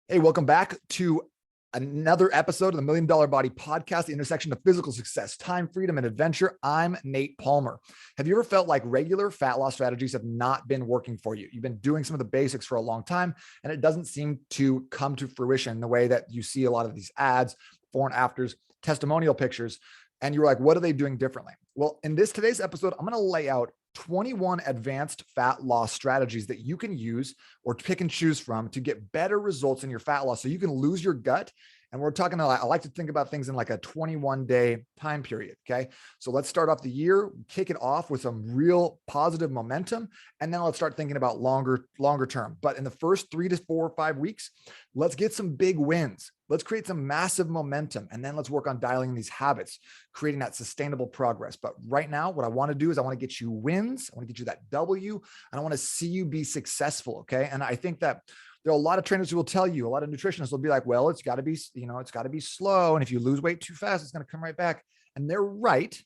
Hey, welcome back to another episode of the $1 Million Body Podcast, the intersection of physical success, time, freedom, and adventure. I'm Nate Palmer. Have you ever felt like regular fat loss strategies have not been working for you? You've been doing some of the basics for a long time, and it doesn't seem to come to fruition the way that you see a lot of these ads, before and afters, testimonial pictures, and you're like, what are they doing differently? Well, in today's episode, I'm going to lay out 21 advanced fat loss strategies that you can use or pick and choose from to get better results in your fat loss so you can lose your gut. And we're talking, I like to think about things in like a 21-day time period. Okay. So let's start off the year, kick it off with some real positive momentum. And then let's start thinking about longer term. But in the first 3 to 4 or 5 weeks, let's get some big wins. Let's create some massive momentum. And then let's work on dialing these habits, creating that sustainable progress. But right now, what I want to do is I want to get you wins. I want to get you that W, and I want to see you be successful. Okay. And I think that there are a lot of trainers who will tell you, a lot of nutritionists will be like, well, it's got to be, it's got to be slow. And if you lose weight too fast, it's going to come right back. And they're right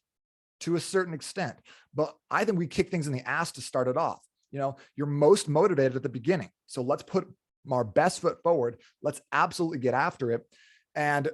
to a certain extent. But I think we kick things in the ass to start it off. You're most motivated at the beginning. So let's put our best foot forward. Let's absolutely get after it. And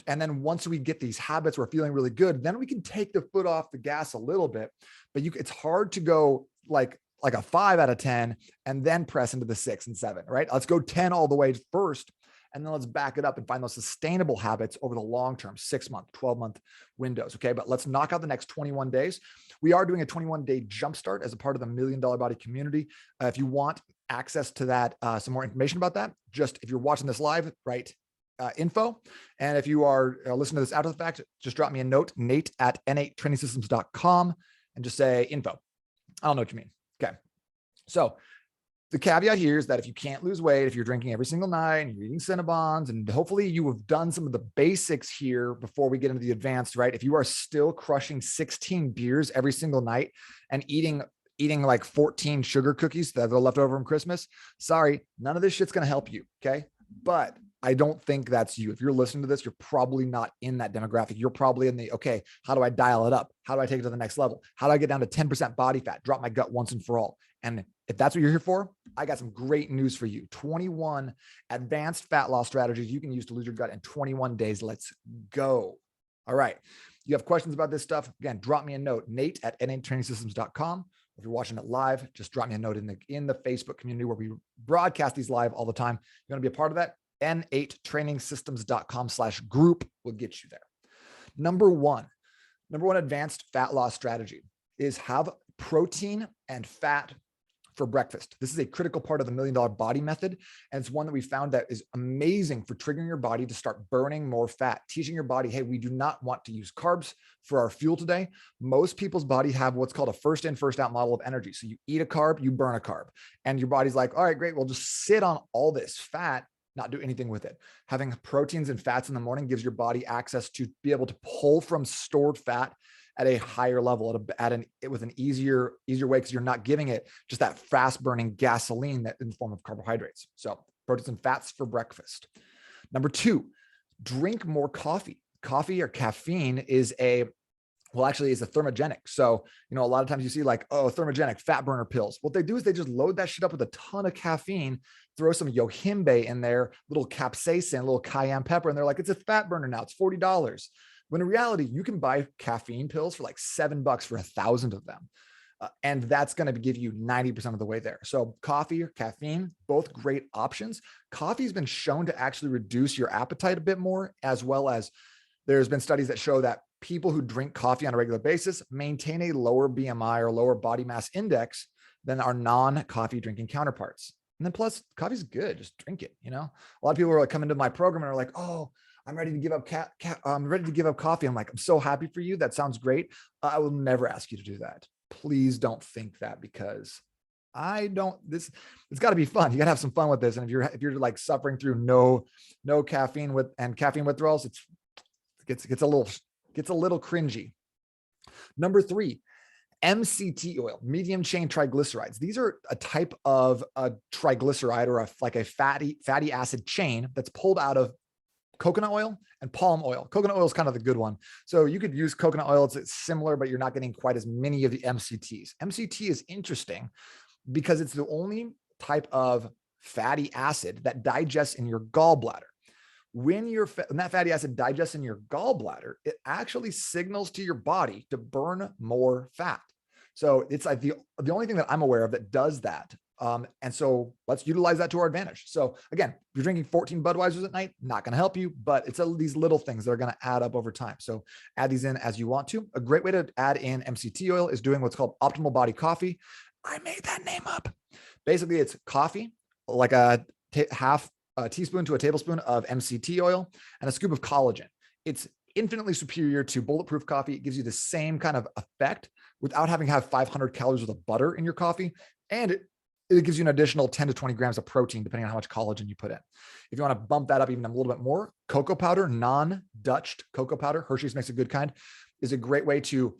then once we get these habits, we're feeling really good, then we can take the foot off the gas a little bit. But it's hard to go like a 5 out of 10 and then press into the 6 and 7, right? Let's go 10 all the way first. And then let's back it up and find those sustainable habits over the long term, 6-month, 12-month windows. Okay. But let's knock out the next 21 days. We are doing a 21-day jumpstart as a part of the $1 Million Body community. If you want access to that, some more information about that, just if you're watching this live, right? Info. And if you are listening to this after the fact, just drop me a note, nate@n8trainingsystems.com, and just say info. I don't know what you mean. Okay. So the caveat here is that if you can't lose weight, if you're drinking every single night and you're eating Cinnabons, and hopefully you have done some of the basics here before we get into the advanced, right? If you are still crushing 16 beers every single night and eating like 14 sugar cookies that are left over from Christmas, sorry, none of this shit's going to help you. Okay. But I don't think that's you. If you're listening to this, you're probably not in that demographic. You're probably in the, okay, how do I dial it up? How do I take it to the next level? How do I get down to 10% body fat, drop my gut once and for all? And if that's what you're here for, I got some great news for you. 21 advanced fat loss strategies you can use to lose your gut in 21 days. Let's go. All right. You have questions about this stuff? Again, drop me a note, nate@n8trainingsystems.com. If you're watching it live, just drop me a note in the Facebook community where we broadcast these live all the time. You want to be a part of that? n8trainingsystems.com/group will get you there. Number one advanced fat loss strategy is have protein and fat for breakfast. This is a critical part of the $1 Million Body method. And it's one that we found that is amazing for triggering your body to start burning more fat, teaching your body, hey, we do not want to use carbs for our fuel today. Most people's bodies have what's called a first in, first out model of energy. So you eat a carb, you burn a carb, and your body's like, all right, great. We'll just sit on all this fat, not do anything with it. Having proteins and fats in the morning gives your body access to be able to pull from stored fat at a higher level, with an easier way, because you're not giving it just that fast burning gasoline that in the form of carbohydrates. So proteins and fats for breakfast. Number 2, drink more coffee. Coffee or caffeine is a thermogenic. So, a lot of times you see like, oh, thermogenic fat burner pills. What they do is they just load that shit up with a ton of caffeine, throw some yohimbe in there, little capsaicin, little cayenne pepper. And they're like, it's a fat burner now. It's $40. When in reality, you can buy caffeine pills for like $7 for 1,000 of them. And that's going to give you 90% of the way there. So coffee or caffeine, both great options. Coffee has been shown to actually reduce your appetite a bit more, as well as there's been studies that show that people who drink coffee on a regular basis maintain a lower BMI or lower body mass index than our non-coffee drinking counterparts. And then plus coffee's good. Just drink it. A lot of people are like coming to my program and are like, oh, I'm ready to give up I'm ready to give up coffee. I'm like, I'm so happy for you. That sounds great. I will never ask you to do that. Please don't think that, because it's got to be fun. You got to have some fun with this. And if you're like suffering through no caffeine and caffeine withdrawals, it gets a little cringy. Number 3, MCT oil, medium chain triglycerides. These are a type of a triglyceride or a fatty acid chain that's pulled out of coconut oil and palm oil. Coconut oil is kind of the good one. So you could use coconut oil. It's similar, but you're not getting quite as many of the MCTs. MCT is interesting because it's the only type of fatty acid that digests in your gallbladder. When that fatty acid digests in your gallbladder, it actually signals to your body to burn more fat. So it's like the only thing that I'm aware of that does that. And so let's utilize that to our advantage. So again, if you're drinking 14 Budweisers at night, not going to help you, but it's these little things that are going to add up over time. So add these in as you want to. A great way to add in MCT oil is doing what's called optimal body coffee. I made that name up. Basically, it's coffee, like a half a teaspoon to a tablespoon of MCT oil and a scoop of collagen. It's infinitely superior to bulletproof coffee. It gives you the same kind of effect without having to have 500 calories worth of butter in your coffee. And it gives you an additional 10 to 20 grams of protein, depending on how much collagen you put in. If you want to bump that up even a little bit more, cocoa powder, non-Dutched cocoa powder, Hershey's makes a good kind, is a great way to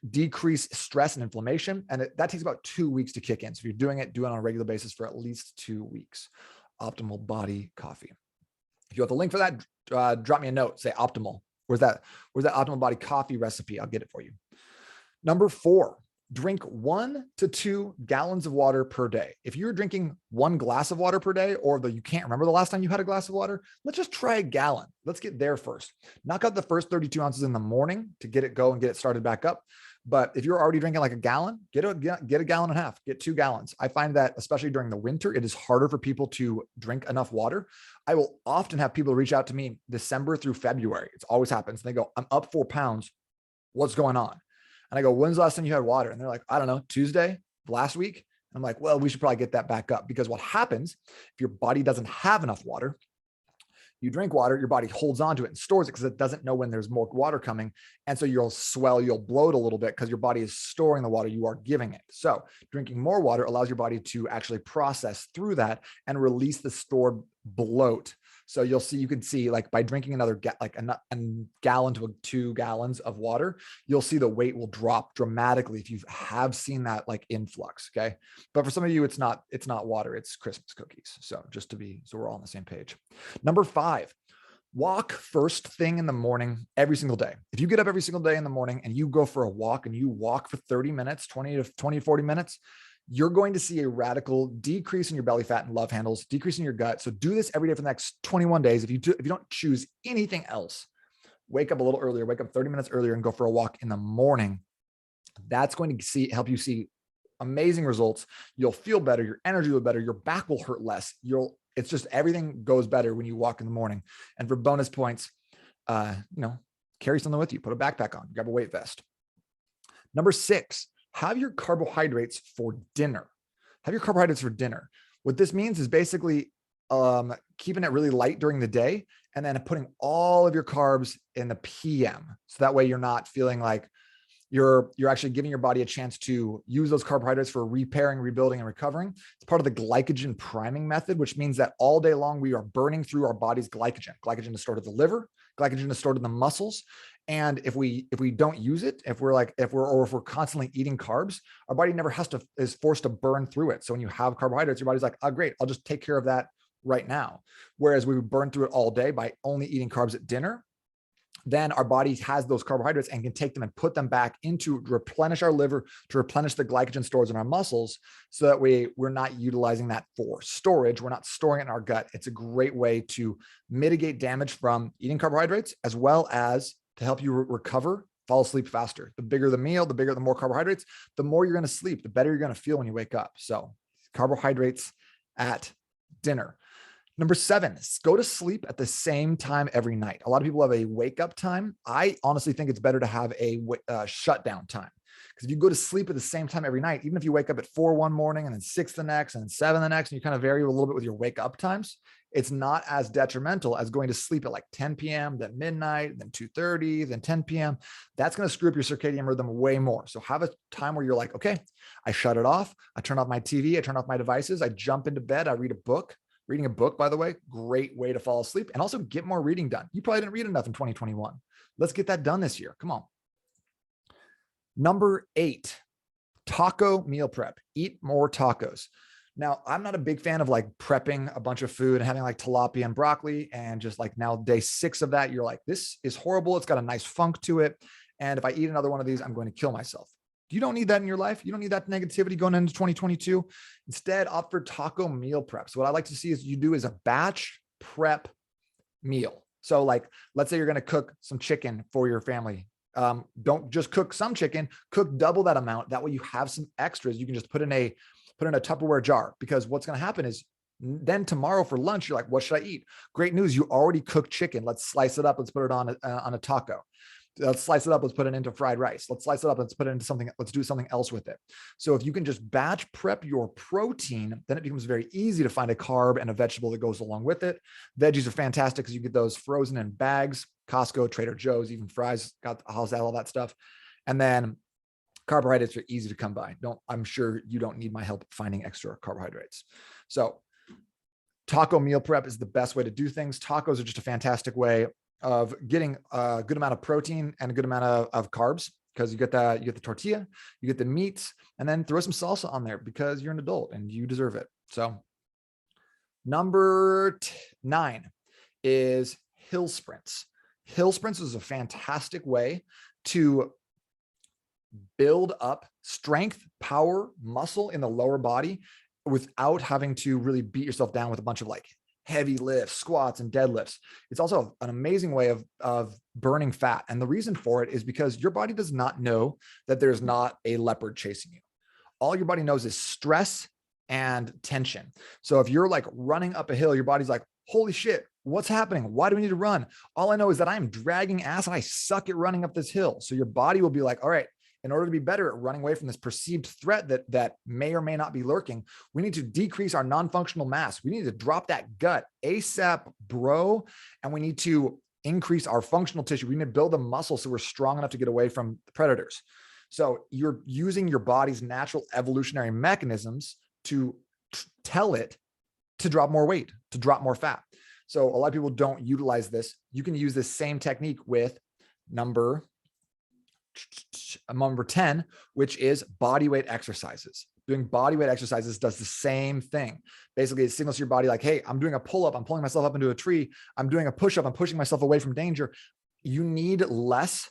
decrease stress and inflammation. And that takes about 2 weeks to kick in. So if you're doing it, do it on a regular basis for at least 2 weeks. Optimal body coffee. If you want the link for that, drop me a note, say optimal. Where's that optimal body coffee recipe? I'll get it for you. Number 4, drink 1 to 2 gallons of water per day. If you're drinking 1 glass of water per day, or you can't remember the last time you had a glass of water, let's just try a gallon. Let's get there first. Knock out the first 32 ounces in the morning to get it go and get it started back up. But if you're already drinking like a gallon, get a gallon and a half, get 2 gallons. I find that especially during the winter, it is harder for people to drink enough water. I will often have people reach out to me December through February. It always happens. They go, I'm up 4 pounds. What's going on? And I go, when's the last time you had water? And they're like, I don't know, Tuesday, last week. And I'm like, well, we should probably get that back up, because what happens if your body doesn't have enough water, you drink water, your body holds on to it and stores it because it doesn't know when there's more water coming. And so you'll swell, you'll bloat a little bit because your body is storing the water you are giving it. So drinking more water allows your body to actually process through that and release the stored bloat. So you can see like by drinking another a gallon to 2 gallons of water, you'll see the weight will drop dramatically if you have seen that like influx. Okay. But for some of you, it's not water, it's Christmas cookies. So so we're all on the same page. Number 5, walk first thing in the morning every single day. If you get up every single day in the morning and you go for a walk and you walk for 30 minutes, 20 to 40 minutes, you're going to see a radical decrease in your belly fat and love handles, decrease in your gut. So do this every day for the next 21 days. If you don't choose anything else, wake up a little earlier, wake up 30 minutes earlier and go for a walk in the morning. That's going to help you see amazing results. You'll feel better. Your energy will be better. Your back will hurt less. It's just everything goes better when you walk in the morning. And for bonus points, carry something with you, put a backpack on, grab a weight vest. Number 6, have your carbohydrates for dinner. Have your carbohydrates for dinner. What this means is basically keeping it really light during the day and then putting all of your carbs in the PM. So that way you're not feeling like you're actually giving your body a chance to use those carbohydrates for repairing, rebuilding, and recovering. It's part of the glycogen priming method, which means that all day long we are burning through our body's glycogen. Glycogen is stored in the liver, glycogen is stored in the muscles. And if we don't use it, if we're constantly eating carbs, our body never is forced to burn through it. So when you have carbohydrates, your body's like, oh, great, I'll just take care of that right now. Whereas we would burn through it all day by only eating carbs at dinner. Then our body has those carbohydrates and can take them and put them back to replenish our liver, to replenish the glycogen stores in our muscles, so that we're not utilizing that for storage. We're not storing it in our gut. It's a great way to mitigate damage from eating carbohydrates, as well as to help you recover, fall asleep faster. The bigger the meal, the more carbohydrates, the more you're going to sleep, the better you're going to feel when you wake up. So carbohydrates at dinner. Number 7, go to sleep at the same time every night. A lot of people have a wake up time. I honestly think it's better to have a shutdown time, because if you go to sleep at the same time every night, even if you wake up at 4 one morning and then 6 the next and then 7 the next, and you kind of vary a little bit with your wake up times, it's not as detrimental as going to sleep at like 10 p.m., then midnight, then 2:30, then 10 p.m. That's going to screw up your circadian rhythm way more. So have a time where you're like, okay, I shut it off. I turn off my TV. I turn off my devices. I jump into bed. I read a book. Reading a book, by the way, great way to fall asleep and also get more reading done. You probably didn't read enough in 2021. Let's get that done this year. Come on. Number 8, taco meal prep. Eat more tacos. Now, I'm not a big fan of like prepping a bunch of food and having like tilapia and broccoli, and just like now day 6 of that, you're like, this is horrible. It's got a nice funk to it. And if I eat another one of these, I'm going to kill myself. You don't need that in your life. You don't need that negativity going into 2022. Instead, opt for taco meal preps. What I like to see is you do is a batch prep meal. So like, let's say you're going to cook some chicken for your family. Don't just cook some chicken, cook double that amount. That way you have some extras. You can just put in a Tupperware jar, because what's going to happen is then tomorrow for lunch, you're like, what should I eat? Great news. You already cooked chicken. Let's slice it up. Let's put it on a taco. Let's slice it up. Let's put it into fried rice. Let's slice it up. Let's put it into something. Let's do something else with it. So if you can just batch prep your protein, then it becomes very easy to find a carb and a vegetable that goes along with it. Veggies are fantastic because you get those frozen in bags, Costco, Trader Joe's, even Fry's got all that stuff. And then carbohydrates are easy to come by. I'm sure you don't need my help finding extra carbohydrates. So taco meal prep is the best way to do things. Tacos are just a fantastic way of getting a good amount of protein and a good amount of carbs, because you get the tortilla, you get the meats, and then throw some salsa on there because you're an adult and you deserve it. So number 9 is hill sprints. Hill sprints is a fantastic way to build up strength, power, muscle in the lower body without having to really beat yourself down with a bunch of like heavy lifts, squats, and deadlifts. It's also an amazing way of burning fat. And the reason for it is because your body does not know that there's not a leopard chasing you. All your body knows is stress and tension. So if you're like running up a hill, your body's like, holy shit, what's happening? Why do we need to run? All I know is that I'm dragging ass and I suck at running up this hill. So your body will be like, all right, in order to be better at running away from this perceived threat that may or may not be lurking, we need to decrease our non-functional mass. We need to drop that gut ASAP, bro. And we need to increase our functional tissue. We need to build a muscle so we're strong enough to get away from predators. So you're using your body's natural evolutionary mechanisms to tell it to drop more weight, to drop more fat. So a lot of people don't utilize this. You can use this same technique with number 10, which is bodyweight exercises. Doing bodyweight exercises does the same thing. Basically, it signals to your body like, hey, I'm doing a pull-up. I'm pulling myself up into a tree. I'm doing a push-up. I'm pushing myself away from danger. You need less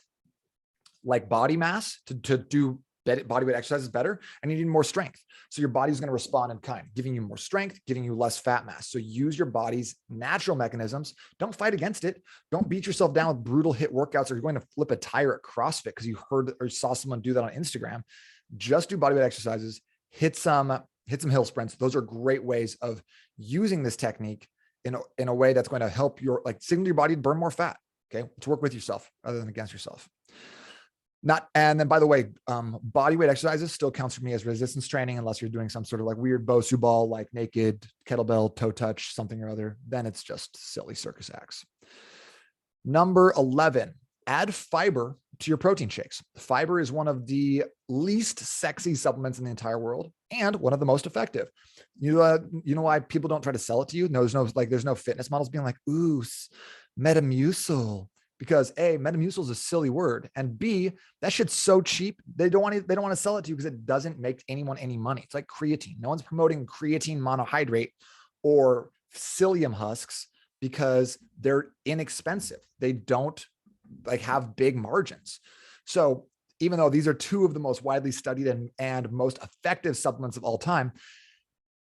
like body mass to do bodyweight exercises better, and you need more strength. So your body's going to respond in kind, giving you more strength, giving you less fat mass. So use your body's natural mechanisms. Don't fight against it. Don't beat yourself down with brutal HIIT workouts, or you're going to flip a tire at CrossFit because you heard or saw someone do that on Instagram. Just do bodyweight exercises, hit some hill sprints. Those are great ways of using this technique in a way that's going to help signal your body to burn more fat. Okay. To work with yourself rather than against yourself. And then by the way, bodyweight exercises still counts for me as resistance training, unless you're doing some sort of like weird Bosu ball, like naked kettlebell, toe touch, something or other. Then it's just silly circus acts. Number 11, add fiber to your protein shakes. Fiber is one of the least sexy supplements in the entire world and one of the most effective. You know why people don't try to sell it to you? No, there's no fitness models being like, ooh, Metamucil. Because A, Metamucil is a silly word, and B, that shit's so cheap. They don't want to sell it to you because it doesn't make anyone any money. It's like creatine. No one's promoting creatine monohydrate or psyllium husks because they're inexpensive. They don't have big margins. So even though these are two of the most widely studied and most effective supplements of all time,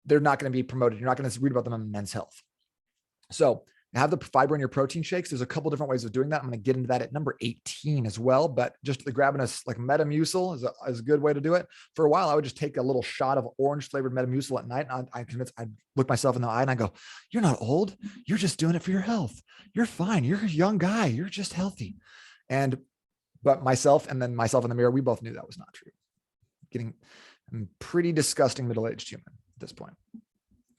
they're not going to be promoted. You're not going to read about them in Men's Health. So have the fiber in your protein shakes. There's a couple different ways of doing that. I'm going to get into that at number 18 as well, but just grabbing like Metamucil is a good way to do it. For a while, I would just take a little shot of orange flavored Metamucil at night. And I'd look myself in the eye and I go, you're not old. You're just doing it for your health. You're fine. You're a young guy. You're just healthy. But myself in the mirror, we both knew that was not true. I'm a pretty disgusting middle-aged human at this point.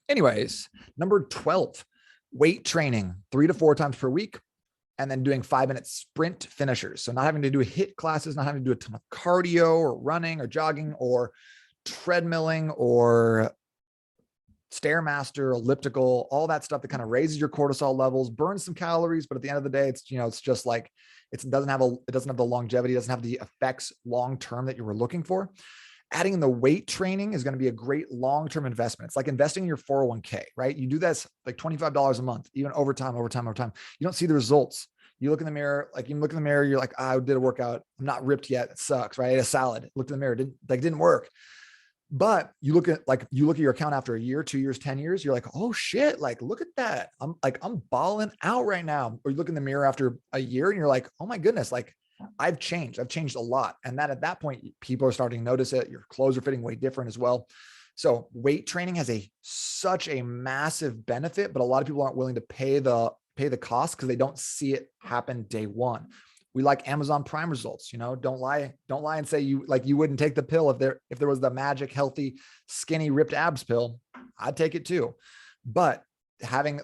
Anyways, number 12, weight training 3 to 4 times per week, and then doing 5-minute sprint finishers. So not having to do HIIT classes, not having to do a ton of cardio or running or jogging or treadmilling or Stairmaster, elliptical, all that stuff that kind of raises your cortisol levels, burns some calories, but at the end of the day, it's just like, it doesn't have the longevity, it doesn't have the effects long-term that you were looking for. Adding in the weight training is going to be a great long-term investment. It's like investing in your 401k, right? You do this like $25 a month, even over time. You don't see the results. You look in the mirror, like you look in the mirror, you're like, I did a workout. I'm not ripped yet. It sucks, right? I ate a salad. Looked in the mirror, didn't work. But you look at your account after a year, 2 years, 10 years, you're like, oh shit, like, look at that. I'm balling out right now. Or you look in the mirror after a year and you're like, oh my goodness, like I've changed a lot. And that at that point, people are starting to notice it. Your clothes are fitting way different as well. So weight training has such a massive benefit, but a lot of people aren't willing to pay the cost because they don't see it happen day one. We like Amazon Prime results, don't lie and say you wouldn't take the pill if there was the magic, healthy, skinny, ripped abs pill. I'd take it too. But having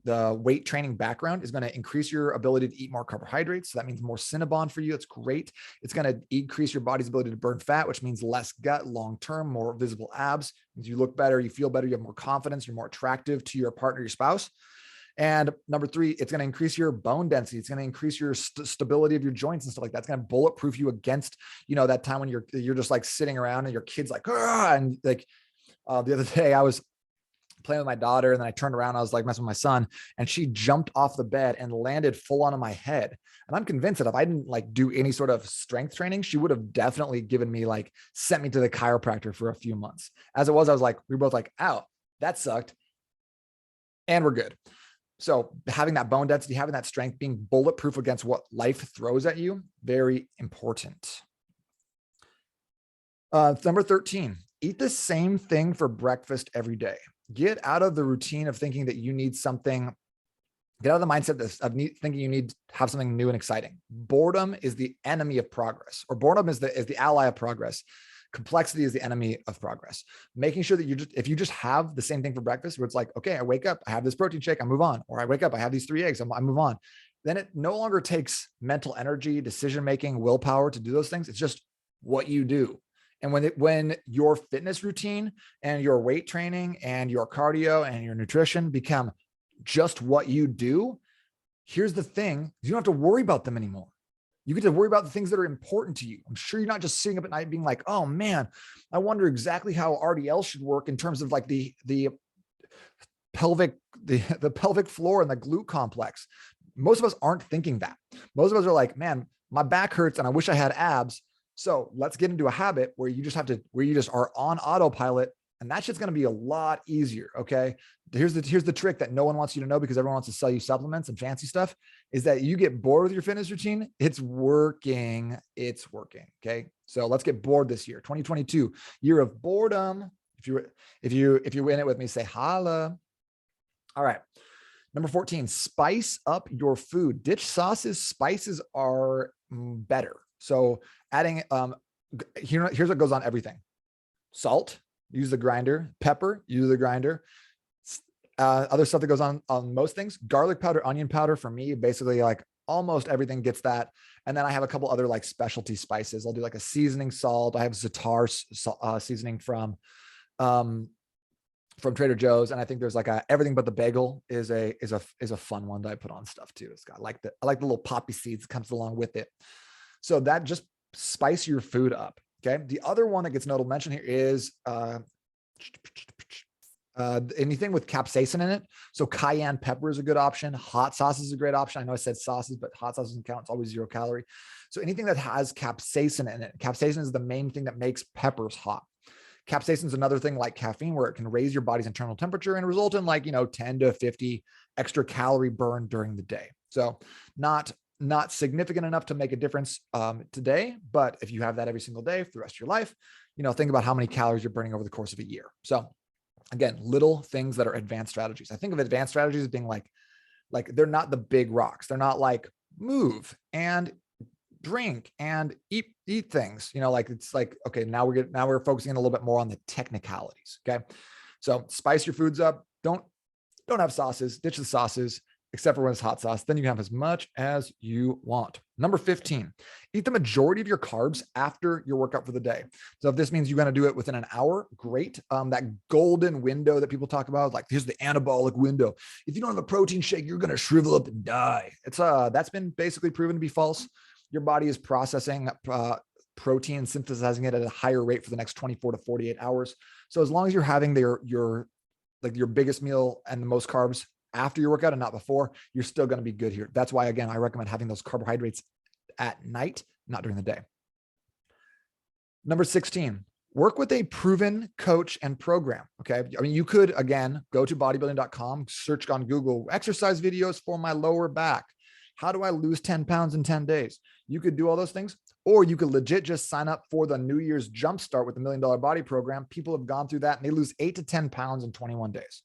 the weight training background is going to increase your ability to eat more carbohydrates. So that means more Cinnabon for you. It's great. It's going to increase your body's ability to burn fat, which means less gut long-term, more visible abs. Means you look better, you feel better, you have more confidence, you're more attractive to your partner, your spouse. And number 3, it's going to increase your bone density. It's going to increase your stability of your joints and stuff like that. It's going to bulletproof you against, that time when you're just like sitting around and your kid's like, and like the other day I was playing with my daughter and then I turned around, I was like messing with my son and she jumped off the bed and landed full on my head. And I'm convinced that if I didn't like do any sort of strength training, she would have definitely sent me to the chiropractor for a few months. As it was, we were both like, ow, that sucked. And we're good. So having that bone density, having that strength, being bulletproof against what life throws at you, very important. Number 13, eat the same thing for breakfast every day. Get out of the routine of thinking that you need something. Get out of the mindset of thinking you need to have something new and exciting. Boredom is the enemy of progress, or boredom is the ally of progress. Complexity is the enemy of progress. Making sure that if you just have the same thing for breakfast, where it's like, okay, I wake up, I have this protein shake, I move on. Or I wake up, I have these 3 eggs, I move on. Then it no longer takes mental energy, decision-making, willpower to do those things. It's just what you do. And when your fitness routine and your weight training and your cardio and your nutrition become just what you do, here's the thing, you don't have to worry about them anymore. You get to worry about the things that are important to you. I'm sure you're not just sitting up at night being like, oh man, I wonder exactly how RDL should work in terms of like the pelvic floor and the glute complex. Most of us aren't thinking that. Most of us are like, man, my back hurts and I wish I had abs. So let's get into a habit where you just are on autopilot, and that shit's going to be a lot easier. Okay. Here's the trick that no one wants you to know, because everyone wants to sell you supplements and fancy stuff, is that you get bored with your fitness routine. It's working. Okay. So let's get bored this year. 2022, year of boredom. If you win it with me, say holla. All right. Number 14, spice up your food. Ditch sauces. Spices are better. So adding, here's what goes on everything. Salt, use the grinder. Pepper, use the grinder. Other stuff that goes on most things, garlic powder, onion powder. For me, basically like almost everything gets that. And then I have a couple other like specialty spices. I'll do like a seasoning salt. I have za'atar seasoning from Trader Joe's. And I think there's like everything but the bagel is a fun one that I put on stuff too. It's got I like the little poppy seeds that comes along with it. So that just spice your food up. Okay. The other one that gets notable mention here is anything with capsaicin in it. So cayenne pepper is a good option. Hot sauce is a great option. I know I said sauces, but hot sauce doesn't count. It's always 0 calorie. So anything that has capsaicin in it. Capsaicin is the main thing that makes peppers hot. Capsaicin is another thing like caffeine, where it can raise your body's internal temperature and result in 10 to 50 extra calorie burn during the day. So not significant enough to make a difference today, but if you have that every single day for the rest of your life, think about how many calories you're burning over the course of a year. So again, little things that are advanced strategies. I think of advanced strategies as being like they're not the big rocks. They're not like move and drink and eat things, it's like, okay, now we're focusing a little bit more on the technicalities. Okay. So spice your foods up. Don't have sauces, ditch the sauces, except for when it's hot sauce. Then you can have as much as you want. Number 15, eat the majority of your carbs after your workout for the day. So if this means you're going to do it within an hour, great. That golden window that people talk about, like here's the anabolic window. If you don't have a protein shake, you're going to shrivel up and die. That's been basically proven to be false. Your body is processing protein, synthesizing it at a higher rate for the next 24 to 48 hours. So as long as you're having your biggest meal and the most carbs after your workout and not before, you're still going to be good here. That's why, again, I recommend having those carbohydrates at night, not during the day. Number 16, work with a proven coach and program. Okay. I mean, you could, again, go to bodybuilding.com, search on Google, exercise videos for my lower back. How do I lose 10 pounds in 10 days? You could do all those things, or you could legit just sign up for the New Year's Jumpstart with the $1 Million Body Program. People have gone through that and they lose 8 to 10 pounds in 21 days.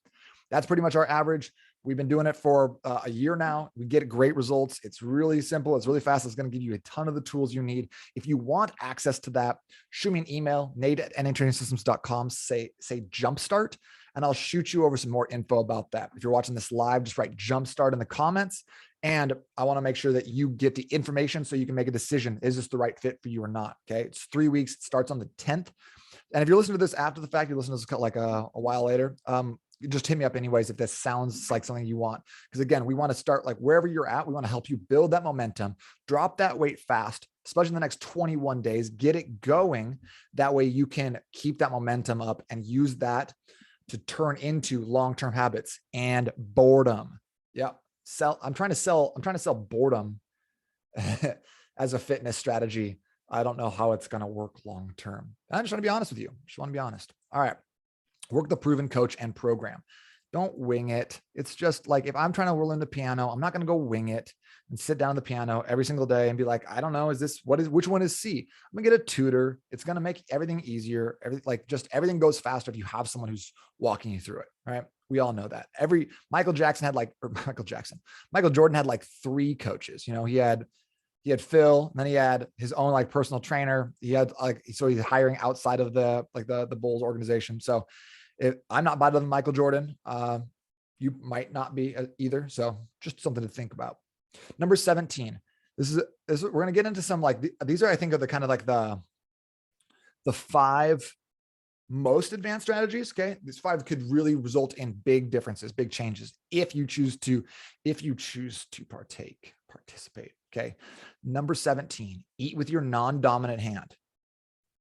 That's pretty much our average. We've been doing it for a year now. We get great results. It's really simple. It's really fast. It's going to give you a ton of the tools you need. If you want access to that, shoot me an email, nate@natrainingsystems.com, say Jumpstart, and I'll shoot you over some more info about that. If you're watching this live, just write Jumpstart in the comments. And I want to make sure that you get the information so you can make a decision. Is this the right fit for you or not? Okay. It's 3 weeks. It starts on the 10th. And if you're listening to this after the fact, you listen to this like a while later, just hit me up anyways if this sounds like something you want. Because again, we want to start like wherever you're at. We want to help you build that momentum, drop that weight fast, especially in the next 21 days, get it going. That way you can keep that momentum up and use that to turn into long-term habits and boredom. Yeah. I'm trying to sell boredom as a fitness strategy. I don't know how it's going to work long-term. I just want to be honest with you. Just want to be honest. All right. Work the proven coach and program. Don't wing it. It's just like, if I'm trying to learn the piano, I'm not going to go wing it and sit down at the piano every single day and be like, I don't know, which one is C? I'm gonna get a tutor. It's going to make everything easier. Everything goes faster if you have someone who's walking you through it. Right. We all know that. Michael Jordan had like 3 coaches. You know, he had Phil, and then he had his own like personal trainer. He had so he's hiring outside of the Bulls organization. So I'm not better than Michael Jordan. You might not be either. So just something to think about. Number 17. This is we're going to get into some these are, I think, are the kind of like the 5 most advanced strategies. Okay. These 5 could really result in big differences, big changes if you choose to participate. Okay. Number 17, eat with your non-dominant hand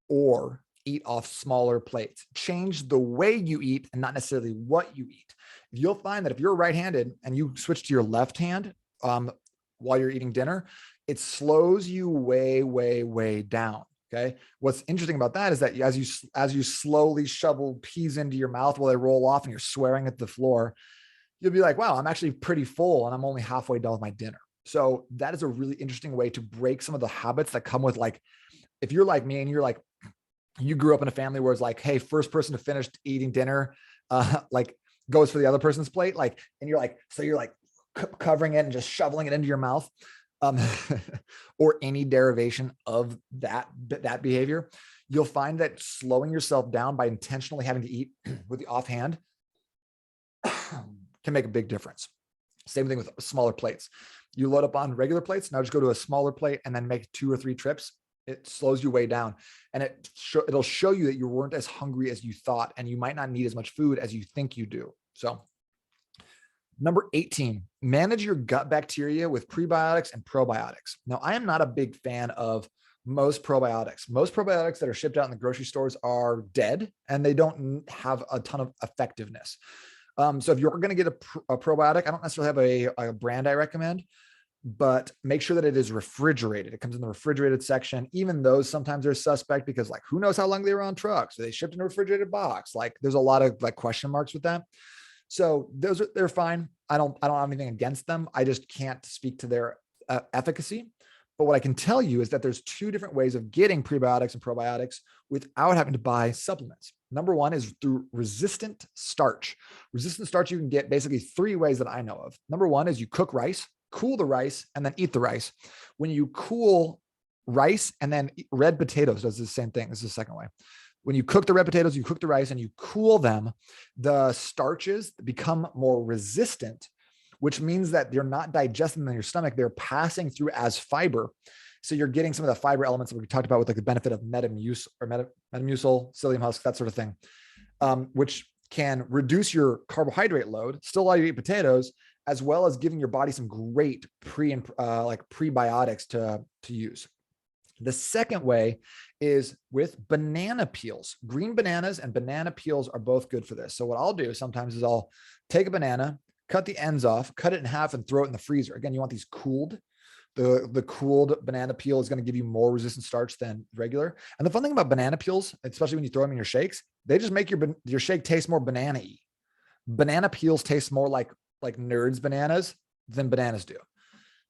or eat off smaller plates. Change the way you eat and not necessarily what you eat. You'll find that if you're right-handed and you switch to your left hand while you're eating dinner, it slows you way, way, way down. Okay. What's interesting about that is that as you slowly shovel peas into your mouth while they roll off and you're swearing at the floor, you'll be like, wow, I'm actually pretty full and I'm only halfway done with my dinner. So that is a really interesting way to break some of the habits that come with, like, if you're like me and you're like, you grew up in a family where it's like, hey, first person to finish eating dinner, goes for the other person's plate. And you're like, so you're like covering it and just shoveling it into your mouth. Or any derivation of that behavior, you'll find that slowing yourself down by intentionally having to eat with the offhand can make a big difference. Same thing with smaller plates. You load up on regular plates. Now just go to a smaller plate and then make 2 or 3 trips. It slows you way down, and it'll show you that you weren't as hungry as you thought, and you might not need as much food as you think you do. So number 18, manage your gut bacteria with prebiotics and probiotics. Now, I am not a big fan of most probiotics. Most probiotics that are shipped out in the grocery stores are dead and they don't have a ton of effectiveness. So if you're going to get a probiotic, I don't necessarily have a brand I recommend, but make sure that it is refrigerated. It comes in the refrigerated section. Even those sometimes are suspect because who knows how long they were on trucks? Are they shipped in a refrigerated box? There's a lot of question marks with that. So they're fine. I don't have anything against them. I just can't speak to their efficacy. But what I can tell you is that there's 2 different ways of getting prebiotics and probiotics without having to buy supplements. Number 1 is through resistant starch. Resistant starch you can get basically 3 ways that I know of. Number 1 is you cook rice, cool the rice, and then eat the rice. When you cool rice and then red potatoes does the same thing. This is the second way. When you cook the red potatoes, you cook the rice and you cool them, the starches become more resistant, which means that they're not digesting in your stomach. They're passing through as fiber. So you're getting some of the fiber elements that we talked about with the benefit of Metamucil, psyllium husk, that sort of thing, which can reduce your carbohydrate load, still allow you to eat potatoes, as well as giving your body some great prebiotics to use. The second way is with banana peels. Green bananas and banana peels are both good for this. So what I'll do sometimes is I'll take a banana, cut the ends off, cut it in half and throw it in the freezer. Again, you want these cooled. The cooled banana peel is going to give you more resistant starch than regular. And the fun thing about banana peels, especially when you throw them in your shakes, they just make your shake taste more banana-y. Banana peels taste more like Nerds bananas than bananas do.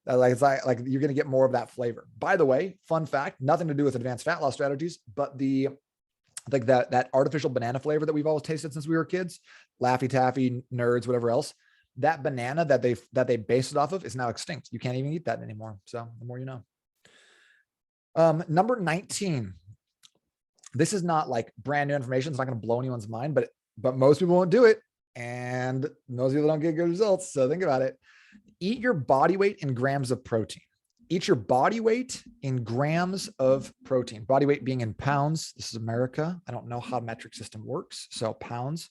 It's like you're going to get more of that flavor. By the way, fun fact, nothing to do with advanced fat loss strategies, but that artificial banana flavor that we've always tasted since we were kids, Laffy Taffy, Nerds, whatever else, that banana that they based it off of is now extinct. You can't even eat that anymore. So the more you know. Number 19. This is not like brand new information. It's not going to blow anyone's mind, but most people won't do it. And most people don't get good results. So think about it. Eat your body weight in grams of protein. Eat your body weight in grams of protein. Body weight being in pounds. This is America. I don't know how metric system works. So pounds.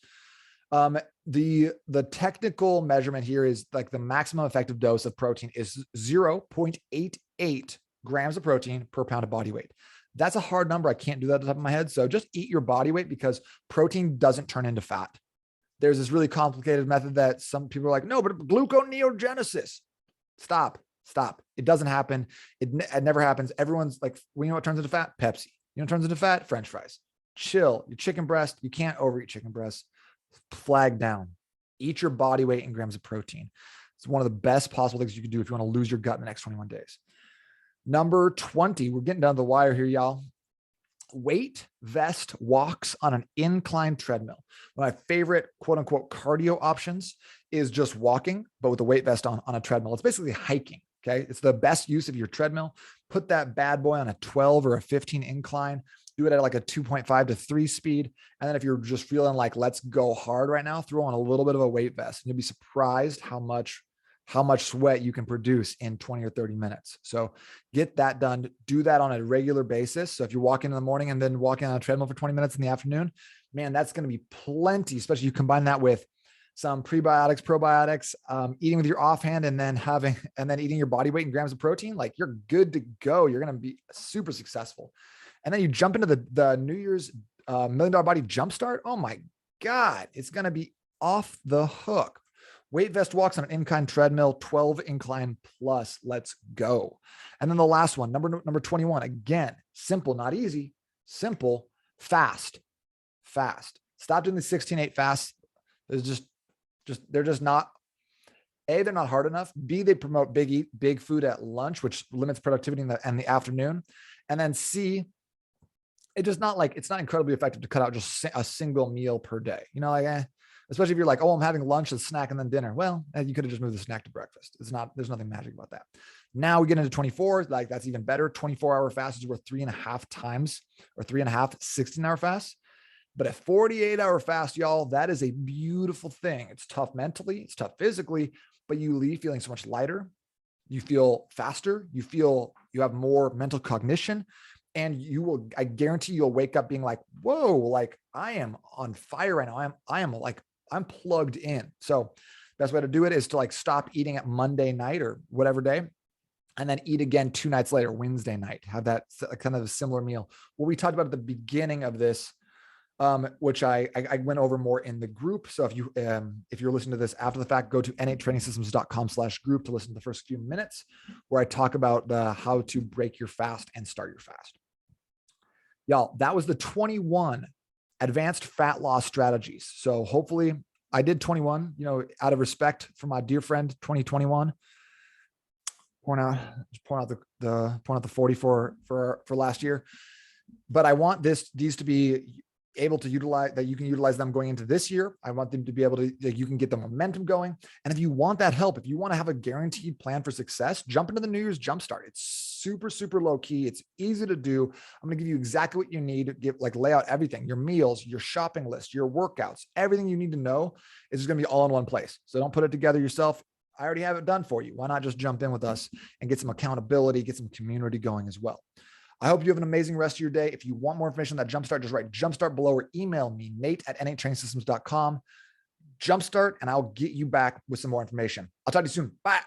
The technical measurement here is like the maximum effective dose of protein is 0.88 grams of protein per pound of body weight. That's a hard number. I can't do that at the top of my head. So just eat your body weight because protein doesn't turn into fat. There's this really complicated method that some people are like, no, but gluconeogenesis. Stop. It doesn't happen. It never happens. Everyone's like, well, you know what turns into fat? Pepsi. You know what turns into fat? French fries. Chill. Your chicken breast. You can't overeat chicken breast. Flag down. Eat your body weight in grams of protein. It's one of the best possible things you can do if you want to lose your gut in the next 21 days. Number 20, we're getting down the wire here, y'all. Weight vest walks on an incline treadmill. One of my favorite quote unquote cardio options is just walking, but with a weight vest on a treadmill. It's basically hiking. Okay. It's the best use of your treadmill. Put that bad boy on a 12 or a 15 incline. Do it at like a 2.5 to 3 speed. And then if you're just feeling like, let's go hard right now, throw on a little bit of a weight vest and you'll be surprised how much sweat you can produce in 20 or 30 minutes. So get that done. Do that on a regular basis. So if you're walking in the morning and then walking on a treadmill for 20 minutes in the afternoon, man, that's going to be plenty, especially you combine that with some prebiotics, probiotics, eating with your offhand and then eating your body weight in grams of protein. Like you're good to go. You're going to be super successful. And then you jump into the New Year's $1 Million Body Jumpstart. Oh my God, it's going to be off the hook. Weight vest walks on an incline treadmill, 12 incline plus. Let's go. And then the last one, number 21. Again, simple, not easy. Simple, fast. Stop doing the 16-8 fast. They're just not. A, they're not hard enough. B, they promote big food at lunch, which limits productivity in the afternoon. And then C, it's not incredibly effective to cut out just a single meal per day. You know, especially if you're like, oh, I'm having lunch, a snack, and then dinner. Well, you could have just moved the snack to breakfast. There's nothing magic about that. Now we get into 24, like that's even better. 24-hour fast is worth 3.5 times or 3.5 16-hour fasts. But a 48-hour fast, y'all, that is a beautiful thing. It's tough mentally, it's tough physically, but you leave feeling so much lighter. You feel faster. You have more mental cognition. And I guarantee you'll wake up being like, whoa, like I am on fire right now. I'm plugged in. So best way to do it is to like stop eating at Monday night or whatever day, and then eat again 2 nights later, Wednesday night, have that kind of a similar meal. What we talked about at the beginning of this, which I went over more in the group. So if you're listening to this after the fact, go to n8trainingsystems.com/group to listen to the first few minutes where I talk about how to break your fast and start your fast. Y'all, that was the 21 advanced fat loss strategies. So hopefully I did 21, out of respect for my dear friend, 2021, pouring out the 40 for last year. But I want these to be able to utilize, that you can utilize them going into this year. I want them to be able to, you can get the momentum going. And if you want that help, if you want to have a guaranteed plan for success, jump into the New Year's Jumpstart. It's super, super low key. It's easy to do. I'm going to give you exactly what you need to lay out everything, your meals, your shopping list, your workouts, everything you need to know is just going to be all in one place. So don't put it together yourself. I already have it done for you. Why not just jump in with us and get some accountability, get some community going as well. I hope you have an amazing rest of your day. If you want more information on that Jumpstart, just write Jumpstart below or email me, Nate@n8trainingsystems.com. Jumpstart, and I'll get you back with some more information. I'll talk to you soon. Bye.